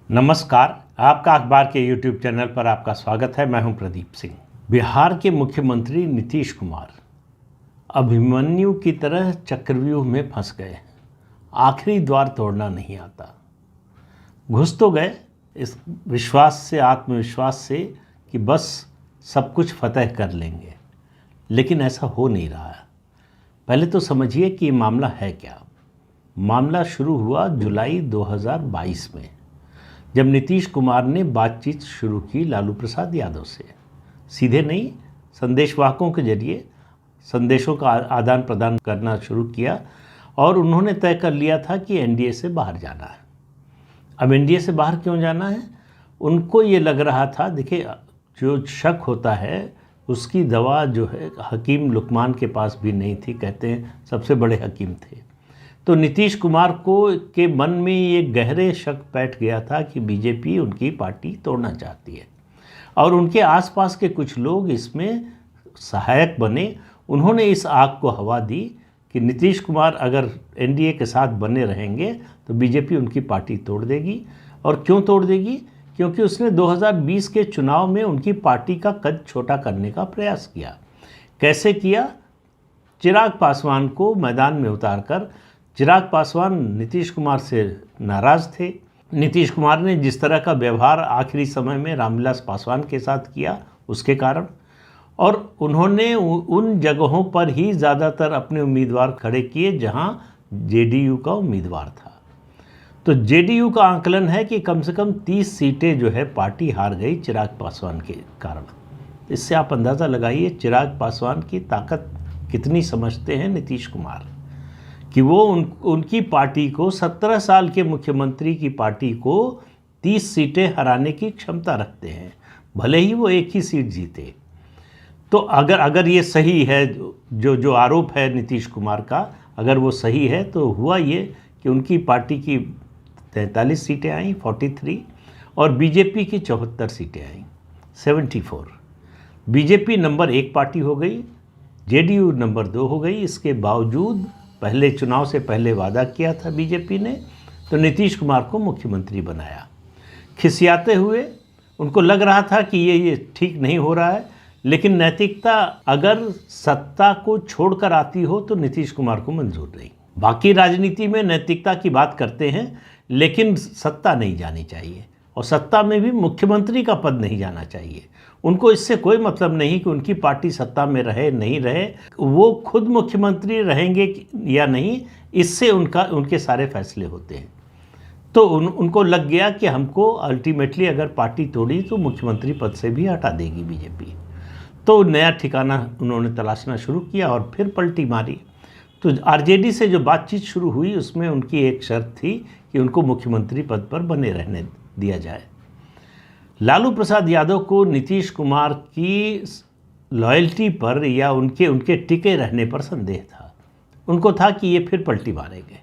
नमस्कार। आपका अखबार के YouTube चैनल पर आपका स्वागत है। मैं हूं प्रदीप सिंह। बिहार के मुख्यमंत्री नीतीश कुमार अभिमन्यु की तरह चक्रव्यूह में फंस गए। आखिरी द्वार तोड़ना नहीं आता। घुस तो गए इस विश्वास से, आत्मविश्वास से कि बस सब कुछ फतह कर लेंगे, लेकिन ऐसा हो नहीं रहा है। पहले तो समझिए कि ये मामला है क्या। मामला शुरू हुआ जुलाई 2022 में, जब नीतीश कुमार ने बातचीत शुरू की लालू प्रसाद यादव से। सीधे नहीं, संदेशवाहकों के जरिए संदेशों का आदान प्रदान करना शुरू किया और उन्होंने तय कर लिया था कि एनडीए से बाहर जाना है। अब एनडीए से बाहर क्यों जाना है? उनको ये लग रहा था, देखिए, जो शक होता है उसकी दवा जो है हकीम लुकमान के पास भी नहीं थी, कहते हैं सबसे बड़े हकीम थे। तो नीतीश कुमार को के मन में ये गहरे शक बैठ गया था कि बीजेपी उनकी पार्टी तोड़ना चाहती है और उनके आसपास के कुछ लोग इसमें सहायक बने। उन्होंने इस आग को हवा दी कि नीतीश कुमार अगर एनडीए के साथ बने रहेंगे तो बीजेपी उनकी पार्टी तोड़ देगी। और क्यों तोड़ देगी? क्योंकि उसने 2020 के चुनाव में उनकी पार्टी का कद छोटा करने का प्रयास किया। कैसे किया? चिराग पासवान को मैदान में उतारकर। चिराग पासवान नीतीश कुमार से नाराज़ थे। नीतीश कुमार ने जिस तरह का व्यवहार आखिरी समय में रामविलास पासवान के साथ किया उसके कारण, और उन्होंने उन जगहों पर ही ज़्यादातर अपने उम्मीदवार खड़े किए जहां जेडीयू का उम्मीदवार था। तो जेडीयू का आंकलन है कि कम से कम 30 सीटें जो है पार्टी हार गई चिराग पासवान के कारण। इससे आप अंदाज़ा लगाइए चिराग पासवान की ताकत कितनी समझते हैं नीतीश कुमार, कि वो उनकी पार्टी को, 17 साल के मुख्यमंत्री की पार्टी को 30 सीटें हराने की क्षमता रखते हैं, भले ही वो एक ही सीट जीते। तो अगर ये सही है, जो आरोप है नीतीश कुमार का, अगर वो सही है तो हुआ ये कि उनकी पार्टी की 43 सीटें आई, 43, और बीजेपी की 74 सीटें आई, 74। बीजेपी नंबर 1 पार्टी हो गई, जेडीयू नंबर 2 हो गई। इसके बावजूद पहले चुनाव से पहले वादा किया था बीजेपी ने, तो नीतीश कुमार को मुख्यमंत्री बनाया। खिसियाते हुए, उनको लग रहा था कि ये ठीक नहीं हो रहा है, लेकिन नैतिकता अगर सत्ता को छोड़कर आती हो तो नीतीश कुमार को मंजूर नहीं। बाकी राजनीति में नैतिकता की बात करते हैं, लेकिन सत्ता नहीं जानी चाहिए, और सत्ता में भी मुख्यमंत्री का पद नहीं जाना चाहिए। उनको इससे कोई मतलब नहीं कि उनकी पार्टी सत्ता में रहे नहीं रहे, वो खुद मुख्यमंत्री रहेंगे या नहीं, इससे उनके सारे फैसले होते हैं। तो उनको लग गया कि हमको अल्टीमेटली अगर पार्टी तोड़ी तो मुख्यमंत्री पद से भी हटा देगी बीजेपी। तो नया ठिकाना उन्होंने तलाशना शुरू किया और फिर पलटी मारी। तो आरजेडी से जो बातचीत शुरू हुई उसमें उनकी एक शर्त थी कि उनको मुख्यमंत्री पद पर बने रहने दिया जाए। लालू प्रसाद यादव को नीतीश कुमार की लॉयल्टी पर या उनके टिके रहने पर संदेह था। उनको था कि ये फिर पलटी मारेंगे,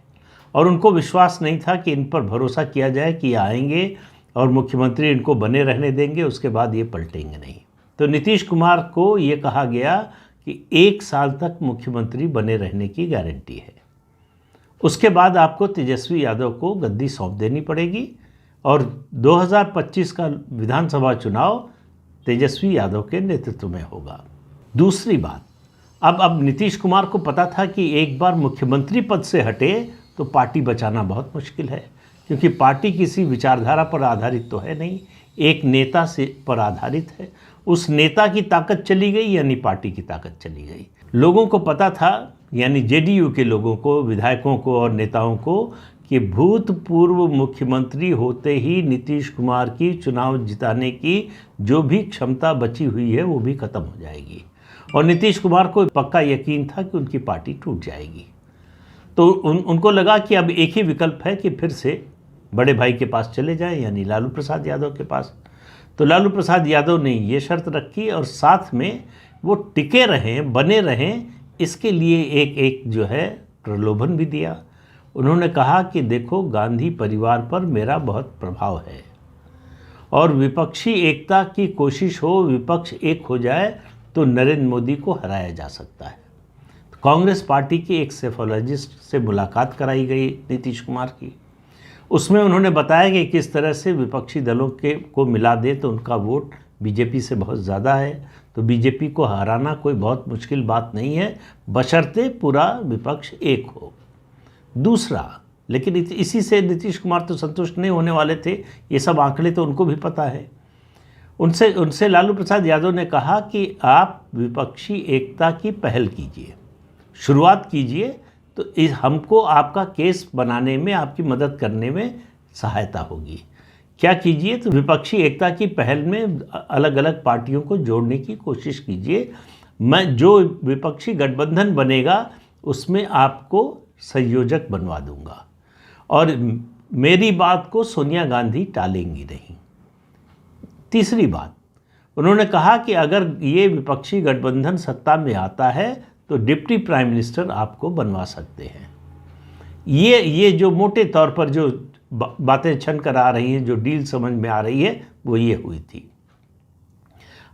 और उनको विश्वास नहीं था कि इन पर भरोसा किया जाए कि ये आएंगे और मुख्यमंत्री इनको बने रहने देंगे, उसके बाद ये पलटेंगे नहीं। तो नीतीश कुमार को ये कहा गया कि 1 साल तक मुख्यमंत्री बने रहने की गारंटी है, उसके बाद आपको तेजस्वी यादव को गद्दी सौंप देनी पड़ेगी, और 2025 का विधानसभा चुनाव तेजस्वी यादव के नेतृत्व में होगा। दूसरी बात, अब नीतीश कुमार को पता था कि एक बार मुख्यमंत्री पद से हटे तो पार्टी बचाना बहुत मुश्किल है, क्योंकि पार्टी किसी विचारधारा पर आधारित तो है नहीं, एक नेता से पर आधारित है। उस नेता की ताकत चली गई यानी पार्टी की ताकत चली गई। लोगों को पता था, यानी जेडीयू के लोगों को, विधायकों को और नेताओं को, कि भूतपूर्व मुख्यमंत्री होते ही नीतीश कुमार की चुनाव जिताने की जो भी क्षमता बची हुई है वो भी खत्म हो जाएगी, और नीतीश कुमार को पक्का यकीन था कि उनकी पार्टी टूट जाएगी। तो उनको लगा कि अब एक ही विकल्प है कि फिर से बड़े भाई के पास चले जाएं, यानी लालू प्रसाद यादव के पास। तो लालू प्रसाद यादव ने ये शर्त रखी, और साथ में वो टिके रहें, बने रहें, इसके लिए एक जो है प्रलोभन भी दिया। उन्होंने कहा कि देखो, गांधी परिवार पर मेरा बहुत प्रभाव है, और विपक्षी एकता की कोशिश हो, विपक्ष एक हो जाए तो नरेंद्र मोदी को हराया जा सकता है। तो कांग्रेस पार्टी की एक सेफोलॉजिस्ट से मुलाकात कराई गई नीतीश कुमार की। उसमें उन्होंने बताया कि किस तरह से विपक्षी दलों के को मिला दे तो उनका वोट बीजेपी से बहुत ज़्यादा है, तो बीजेपी को हराना कोई बहुत मुश्किल बात नहीं है, बशर्ते पूरा विपक्ष एक हो। दूसरा, लेकिन इसी से नीतीश कुमार तो संतुष्ट नहीं होने वाले थे, ये सब आंकड़े तो उनको भी पता है। उनसे लालू प्रसाद यादव ने कहा कि आप विपक्षी एकता की पहल कीजिए, शुरुआत कीजिए, तो हमको आपका केस बनाने में, आपकी मदद करने में सहायता होगी। क्या कीजिए, तो विपक्षी एकता की पहल में अलग अलग पार्टियों को जोड़ने की कोशिश कीजिए। मैं जो विपक्षी गठबंधन बनेगा उसमें आपको संयोजक बनवा दूंगा, और मेरी बात को सोनिया गांधी टालेंगी नहीं। तीसरी बात, उन्होंने कहा कि अगर ये विपक्षी गठबंधन सत्ता में आता है तो डिप्टी प्राइम मिनिस्टर आपको बनवा सकते हैं। ये जो मोटे तौर पर जो बातें छन कर आ रही हैं, जो डील समझ में आ रही है, वो ये हुई थी।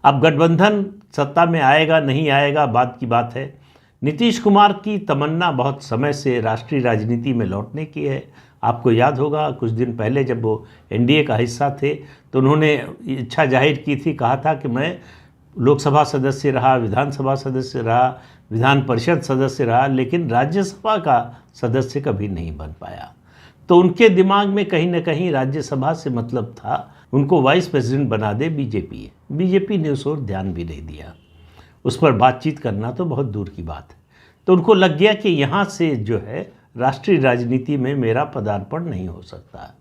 अब गठबंधन सत्ता में आएगा नहीं आएगा बाद की बात है। नीतीश कुमार की तमन्ना बहुत समय से राष्ट्रीय राजनीति में लौटने की है। आपको याद होगा कुछ दिन पहले जब वो एनडीए का हिस्सा थे तो उन्होंने इच्छा जाहिर की थी, कहा था कि मैं लोकसभा सदस्य रहा, विधानसभा सदस्य रहा, विधान परिषद सदस्य रहा, लेकिन राज्यसभा का सदस्य कभी नहीं बन पाया। तो उनके दिमाग में कहीं ना कहीं राज्यसभा से मतलब था, उनको वाइस प्रेसिडेंट बना दे बीजेपी। बीजेपी ने उस ओर ध्यान भी नहीं दिया, उस पर बातचीत करना तो बहुत दूर की बात है। तो उनको लग गया कि यहाँ से जो है राष्ट्रीय राजनीति में मेरा पदार्पण नहीं हो सकता,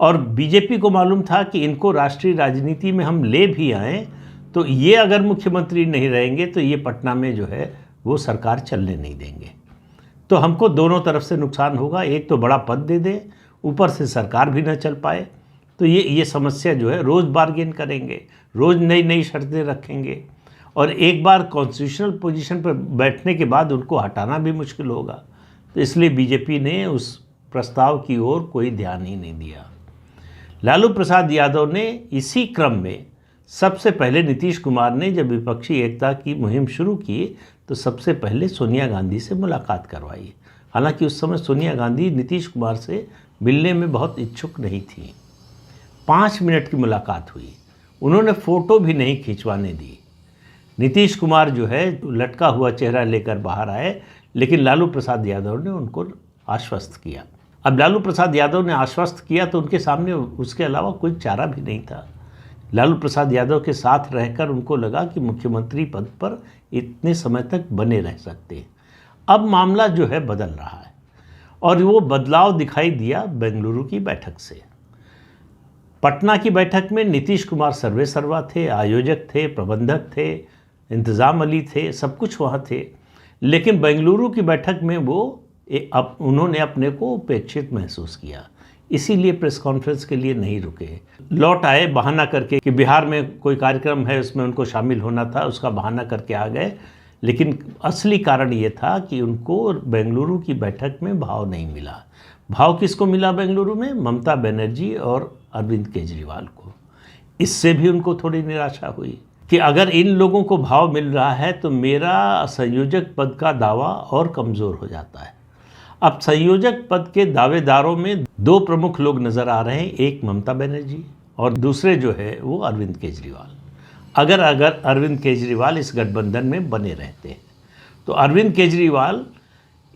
और बीजेपी को मालूम था कि इनको राष्ट्रीय राजनीति में हम ले भी आएँ तो ये अगर मुख्यमंत्री नहीं रहेंगे तो ये पटना में जो है वो सरकार चलने नहीं देंगे, तो हमको दोनों तरफ से नुकसान होगा। एक तो बड़ा पद दे दे, ऊपर से सरकार भी न चल पाए, तो ये समस्या जो है रोज़ बार्गेन करेंगे, रोज़ नई नई शर्तें रखेंगे, और एक बार कॉन्स्टिट्यूशनल पोजीशन पर बैठने के बाद उनको हटाना भी मुश्किल होगा। तो इसलिए बीजेपी ने उस प्रस्ताव की ओर कोई ध्यान ही नहीं दिया। लालू प्रसाद यादव ने इसी क्रम में सबसे पहले, नीतीश कुमार ने जब विपक्षी एकता की मुहिम शुरू की तो सबसे पहले सोनिया गांधी से मुलाकात करवाई। हालांकि उस समय सोनिया गांधी नीतीश कुमार से मिलने में बहुत इच्छुक नहीं थी। 5 मिनट की मुलाकात हुई, उन्होंने फ़ोटो भी नहीं खिंचवाने दी। नीतीश कुमार जो है लटका हुआ चेहरा लेकर बाहर आए, लेकिन लालू प्रसाद यादव ने उनको आश्वस्त किया। अब लालू प्रसाद यादव ने आश्वस्त किया तो उनके सामने उसके अलावा कोई चारा भी नहीं था। लालू प्रसाद यादव के साथ रहकर उनको लगा कि मुख्यमंत्री पद पर इतने समय तक बने रह सकते हैं। अब मामला जो है बदल रहा है, और वो बदलाव दिखाई दिया बेंगलुरु की बैठक से। पटना की बैठक में नीतीश कुमार सर्वे सर्वा थे, आयोजक थे, प्रबंधक थे, इंतज़ाम अली थे, सब कुछ वहाँ थे। लेकिन बेंगलुरु की बैठक में अब उन्होंने अपने को उपेक्षित महसूस किया, इसीलिए प्रेस कॉन्फ्रेंस के लिए नहीं रुके। लौट आए बहाना करके कि बिहार में कोई कार्यक्रम है, उसमें उनको शामिल होना था, उसका बहाना करके आ गए। लेकिन असली कारण ये था कि उनको बेंगलुरु की बैठक में भाव नहीं मिला। भाव किसको मिला बेंगलुरु में? ममता बनर्जी और अरविंद केजरीवाल को। इससे भी उनको थोड़ी निराशा हुई कि अगर इन लोगों को भाव मिल रहा है तो मेरा संयोजक पद का दावा और कमज़ोर हो जाता है। अब संयोजक पद के दावेदारों में 2 प्रमुख लोग नज़र आ रहे हैं, एक ममता बनर्जी और दूसरे जो है वो अरविंद केजरीवाल। अगर अरविंद केजरीवाल इस गठबंधन में बने रहते हैं तो अरविंद केजरीवाल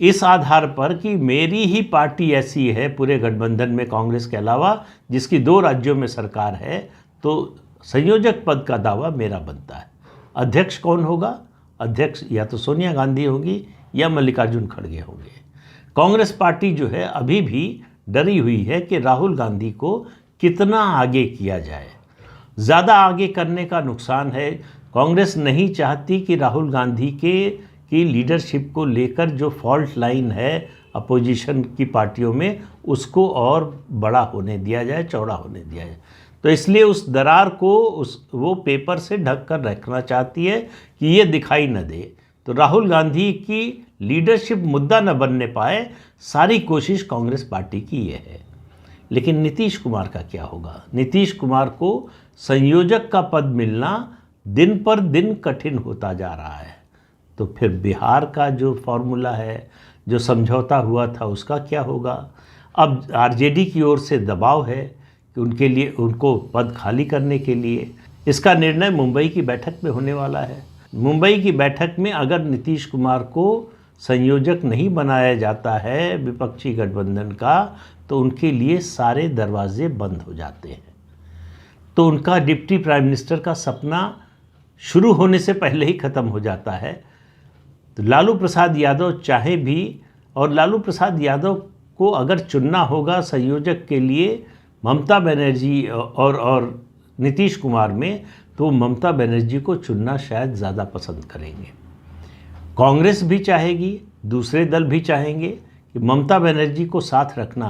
इस आधार पर कि मेरी ही पार्टी ऐसी है पूरे गठबंधन में कांग्रेस के अलावा जिसकी 2 राज्यों में सरकार है, तो संयोजक पद का दावा मेरा बनता है। अध्यक्ष कौन होगा? अध्यक्ष या तो सोनिया गांधी होगी या मल्लिकार्जुन खड़गे होंगे। कांग्रेस पार्टी जो है अभी भी डरी हुई है कि राहुल गांधी को कितना आगे किया जाए। ज़्यादा आगे करने का नुकसान है। कांग्रेस नहीं चाहती कि राहुल गांधी की लीडरशिप को लेकर जो फॉल्ट लाइन है अपोजिशन की पार्टियों में, उसको और बड़ा होने दिया जाए, चौड़ा होने दिया जाए। तो इसलिए उस दरार को वो पेपर से ढक कर रखना चाहती है कि ये दिखाई न दे, तो राहुल गांधी की लीडरशिप मुद्दा न बनने पाए। सारी कोशिश कांग्रेस पार्टी की ये है। लेकिन नीतीश कुमार का क्या होगा? नीतीश कुमार को संयोजक का पद मिलना दिन पर दिन कठिन होता जा रहा है। तो फिर बिहार का जो फॉर्मूला है, जो समझौता हुआ था, उसका क्या होगा? अब आरजेडी की ओर से दबाव है कि उनके लिए, उनको पद खाली करने के लिए। इसका निर्णय मुंबई की बैठक में होने वाला है। मुंबई की बैठक में अगर नीतीश कुमार को संयोजक नहीं बनाया जाता है विपक्षी गठबंधन का, तो उनके लिए सारे दरवाजे बंद हो जाते हैं। तो उनका डिप्टी प्राइम मिनिस्टर का सपना शुरू होने से पहले ही ख़त्म हो जाता है। तो लालू प्रसाद यादव चाहे भी, और लालू प्रसाद यादव को अगर चुनना होगा संयोजक के लिए ममता बनर्जी और नीतीश कुमार में, तो ममता बनर्जी को चुनना शायद ज़्यादा पसंद करेंगे। कांग्रेस भी चाहेगी, दूसरे दल भी चाहेंगे कि ममता बनर्जी को साथ रखना।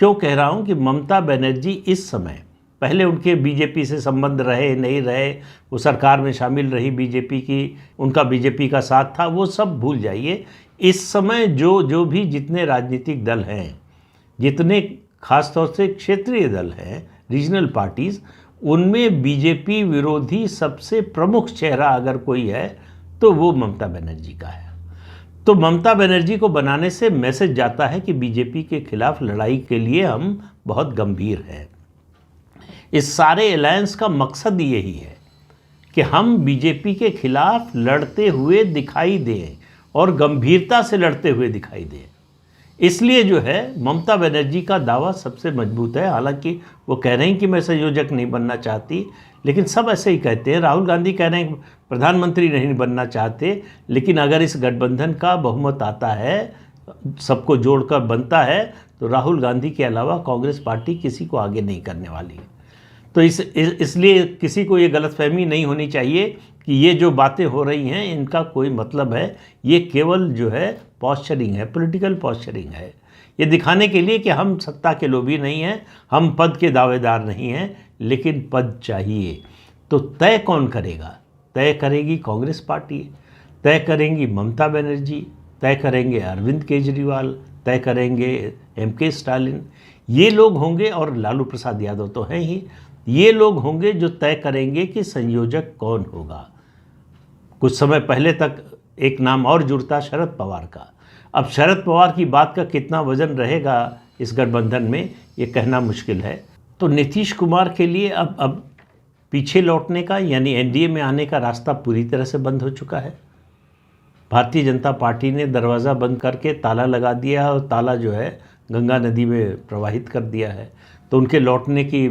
क्यों कह रहा हूँ कि ममता बनर्जी इस समय, पहले उनके बीजेपी से संबंध रहे नहीं रहे, वो सरकार में शामिल रही बीजेपी की, उनका बीजेपी का साथ था, वो सब भूल जाइए। इस समय जो भी जितने राजनीतिक दल हैं, जितने खासतौर से क्षेत्रीय दल हैं, रीजनल पार्टीज़, उनमें बीजेपी विरोधी सबसे प्रमुख चेहरा अगर कोई है तो वो ममता बनर्जी का है। तो ममता बनर्जी को बनाने से मैसेज जाता है कि बीजेपी के खिलाफ लड़ाई के लिए हम बहुत गंभीर हैं। इस सारे अलायंस का मकसद यही है कि हम बीजेपी के खिलाफ लड़ते हुए दिखाई दें और गंभीरता से लड़ते हुए दिखाई दें। इसलिए जो है ममता बनर्जी का दावा सबसे मजबूत है। हालांकि वो कह रहे हैं कि मैं संयोजक नहीं बनना चाहती, लेकिन सब ऐसे ही कहते हैं। राहुल गांधी कह रहे हैं प्रधानमंत्री नहीं बनना चाहते, लेकिन अगर इस गठबंधन का बहुमत आता है, सबको जोड़कर बनता है, तो राहुल गांधी के अलावा कांग्रेस पार्टी किसी को आगे नहीं करने वाली है। तो इसलिए किसी को ये गलतफहमी नहीं होनी चाहिए कि ये जो बातें हो रही हैं इनका कोई मतलब है। ये केवल जो है पॉस्चरिंग है, पॉलिटिकल पॉस्चरिंग है। ये दिखाने के लिए कि हम सत्ता के लोभी नहीं हैं, हम पद के दावेदार नहीं हैं, लेकिन पद चाहिए। तो तय कौन करेगा? तय करेगी कांग्रेस पार्टी, तय करेंगी ममता बनर्जी, तय करेंगे अरविंद केजरीवाल, तय करेंगे एमके स्टालिन। ये लोग होंगे, और लालू प्रसाद यादव तो हैं ही, ये लोग होंगे जो तय करेंगे कि संयोजक कौन होगा। कुछ समय पहले तक एक नाम और जुड़ता शरद पवार का। अब शरद पवार की बात का कितना वजन रहेगा इस गठबंधन में, ये कहना मुश्किल है। तो नीतीश कुमार के लिए अब पीछे लौटने का, यानी एनडीए में आने का रास्ता पूरी तरह से बंद हो चुका है। भारतीय जनता पार्टी ने दरवाज़ा बंद करके ताला लगा दिया है, और ताला जो है गंगा नदी में प्रवाहित कर दिया है। तो उनके लौटने की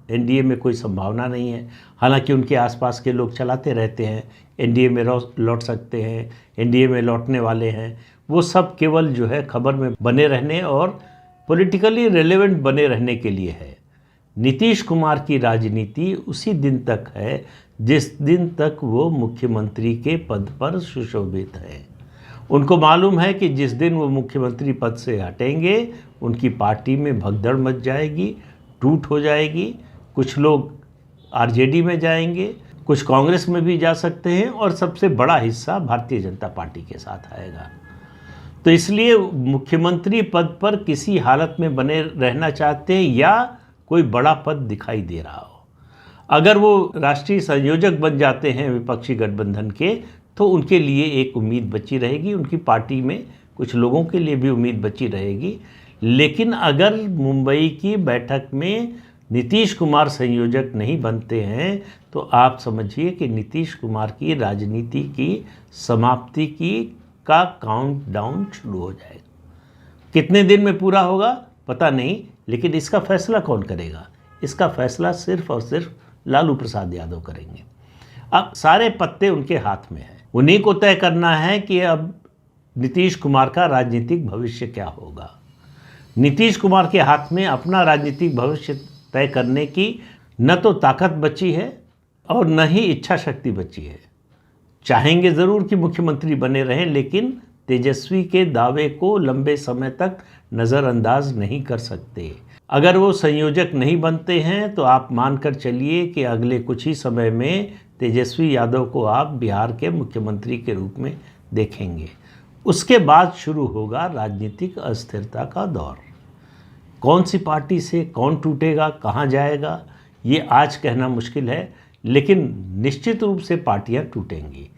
एनडीए में कोई संभावना नहीं है। हालांकि उनके आसपास के लोग चलाते रहते हैं एनडीए में लौट सकते हैं, एनडीए में लौटने वाले हैं। वो सब केवल जो है खबर में बने रहने और पॉलिटिकली रेलेवेंट बने रहने के लिए है। नीतीश कुमार की राजनीति उसी दिन तक है जिस दिन तक वो मुख्यमंत्री के पद पर सुशोभित है। उनको मालूम है कि जिस दिन वो मुख्यमंत्री पद से हटेंगे, उनकी पार्टी में भगदड़ मच जाएगी, टूट हो जाएगी। कुछ लोग आरजेडी में जाएंगे, कुछ कांग्रेस में भी जा सकते हैं, और सबसे बड़ा हिस्सा भारतीय जनता पार्टी के साथ आएगा। तो इसलिए मुख्यमंत्री पद पर किसी हालत में बने रहना चाहते हैं, या कोई बड़ा पद दिखाई दे रहा हो। अगर वो राष्ट्रीय संयोजक बन जाते हैं विपक्षी गठबंधन के, तो उनके लिए एक उम्मीद बची रहेगी, उनकी पार्टी में कुछ लोगों के लिए भी उम्मीद बची रहेगी। लेकिन अगर मुंबई की बैठक में नीतीश कुमार संयोजक नहीं बनते हैं, तो आप समझिए कि नीतीश कुमार की राजनीति की समाप्ति का काउंटडाउन शुरू हो जाएगा। कितने दिन में पूरा होगा पता नहीं, लेकिन इसका फैसला कौन करेगा? इसका फैसला सिर्फ और सिर्फ लालू प्रसाद यादव करेंगे। अब सारे पत्ते उनके हाथ में हैं, उन्हीं को तय करना है कि अब नीतीश कुमार का राजनीतिक भविष्य क्या होगा। नीतीश कुमार के हाथ में अपना राजनीतिक भविष्य तय करने की न तो ताकत बची है और न ही इच्छा शक्ति बची है। चाहेंगे ज़रूर कि मुख्यमंत्री बने रहें, लेकिन तेजस्वी के दावे को लंबे समय तक नज़रअंदाज नहीं कर सकते। अगर वो संयोजक नहीं बनते हैं, तो आप मानकर चलिए कि अगले कुछ ही समय में तेजस्वी यादव को आप बिहार के मुख्यमंत्री के रूप में देखेंगे। उसके बाद शुरू होगा राजनीतिक अस्थिरता का दौर। कौन सी पार्टी से कौन टूटेगा, कहाँ जाएगा, ये आज कहना मुश्किल है, लेकिन निश्चित रूप से पार्टियां टूटेंगी।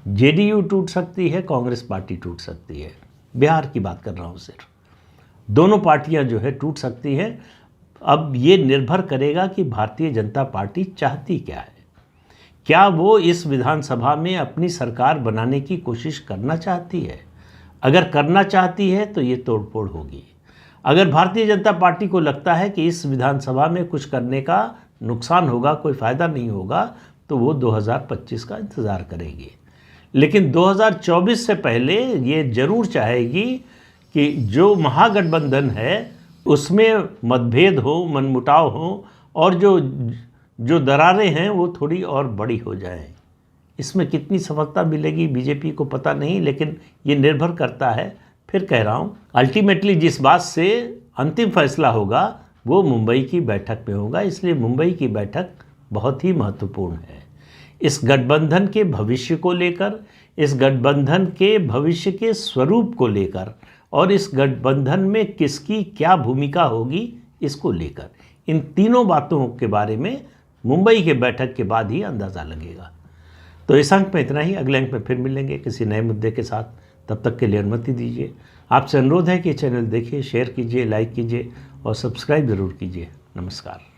जेडीयू टूट सकती है, कांग्रेस पार्टी टूट सकती है। बिहार की बात कर रहा हूँ सिर्फ। दोनों पार्टियां जो है टूट सकती हैं। अब ये निर्भर करेगा कि भारतीय जनता पार्टी चाहती क्या है। क्या वो इस विधानसभा में अपनी सरकार बनाने की कोशिश करना चाहती है? अगर करना चाहती है तो ये तोड़फोड़ होगी। अगर भारतीय जनता पार्टी को लगता है कि इस विधानसभा में कुछ करने का नुकसान होगा, कोई फ़ायदा नहीं होगा, तो वो 2025 का इंतज़ार करेगी। लेकिन 2024 से पहले ये ज़रूर चाहेगी कि जो महागठबंधन है उसमें मतभेद हो, मनमुटाव हो और जो दरारें हैं वो थोड़ी और बड़ी हो जाएं। इसमें कितनी सफलता मिलेगी बीजेपी को पता नहीं, लेकिन ये निर्भर करता है, फिर कह रहा हूँ, अल्टीमेटली जिस बात से अंतिम फैसला होगा वो मुंबई की बैठक में होगा। इसलिए मुंबई की बैठक बहुत ही महत्वपूर्ण है। इस गठबंधन के भविष्य को लेकर, इस गठबंधन के भविष्य के स्वरूप को लेकर और इस गठबंधन में किसकी क्या भूमिका होगी इसको लेकर, इन तीनों बातों के बारे में मुंबई के बैठक के बाद ही अंदाज़ा लगेगा। तो इस अंक में इतना ही। अगले अंक में फिर मिलेंगे किसी नए मुद्दे के साथ। तब तक के लिए अनुमति दीजिए। आपसे अनुरोध है कि चैनल देखिए, शेयर कीजिए, लाइक कीजिए और सब्सक्राइब ज़रूर कीजिए। नमस्कार।